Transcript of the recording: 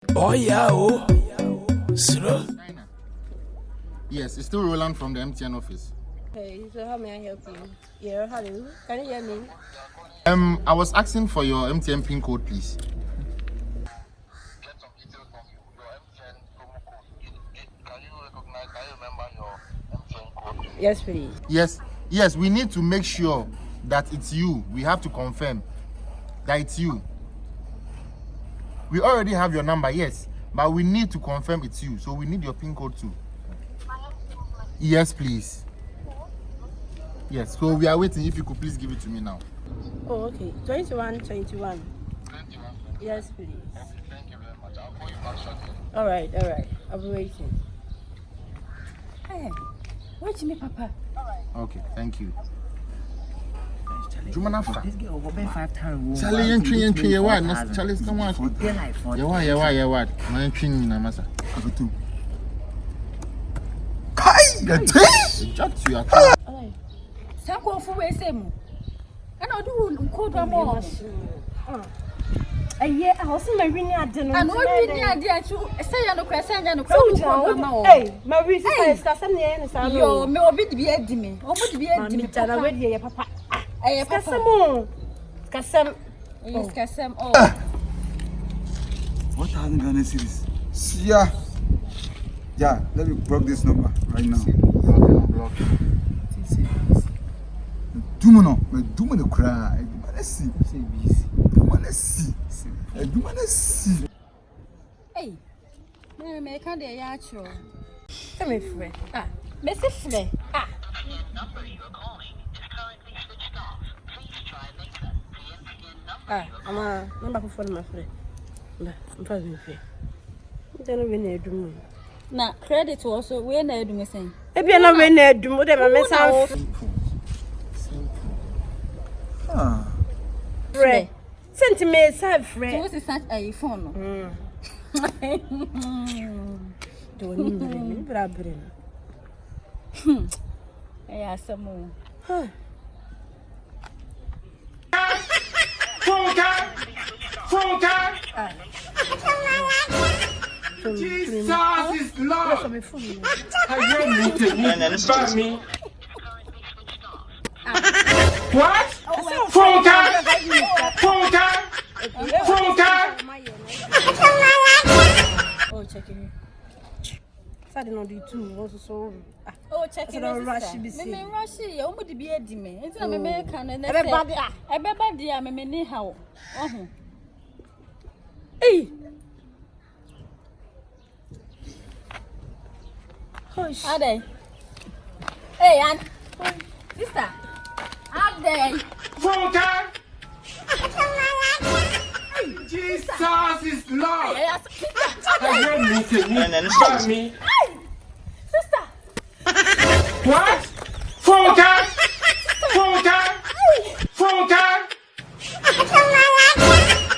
Oyaa, Suro. Yes, it's still Roland from the MTN office. Hey, so how may I help you? Yeah, hello. Can you hear me? I was asking for your MTN pin code, please. Get some details from you. Your MTN promo code. Can you remember your MTN code? Yes, please. Yes, we need to make sure that it's you. We have to confirm that it's you. We already have your number, yes, but we need to confirm it's you. So we need your pin code too. Yes, please. Yes, so we are waiting. If you could please give it to me now. Oh, okay. 21. 21. Yes, please. Okay, thank you very much. I'll call you back shortly. All right. I'll be waiting. Hey, watch me, Papa. Okay, thank you. This girl will be 5 times. Charlie, entry, what? Charlie, come on. Yeah, what? My entry, Namasa. Kai, the tea. Just you are. Some go for way same. And I do code more. A year, I was in my winning at dinner. And what we idea to say on the question and Hey, my reason is that some years I know. You may be a dimmy. Or would be a dimmy. Already, Papa. I have Cassam. Cassam. Oh, what are the Ghana series? Yeah, let me block this number right now. Block. Do no cry. Let's see. hey, may I can't hear you. Come here, friend. Mr. Flay. The number you are calling is currently switched off. Please try later. The MTN number you are I'm a number for my friend. I'm probably fair. I don't know when they do. Now, credit also, we're not doing the same. If you're not when they do, more than my mess. Friend. Send me a side friend. What's such a phone? Don't need to Yeah, some more. Jesus is Lord. What? Phone Oh, check it. Saturday no do too. Also so. Oh, check it out. Rush be see. Me rush here. O mo di be edi me. Enti na me kan na. Everybody Everybody a me ni ha wo. Ohun. Hey. Hush. Ade. Hey, Ann. Sister. Ade. Jesus is Lord. Hey, sister. I don't need to me. Sister. What?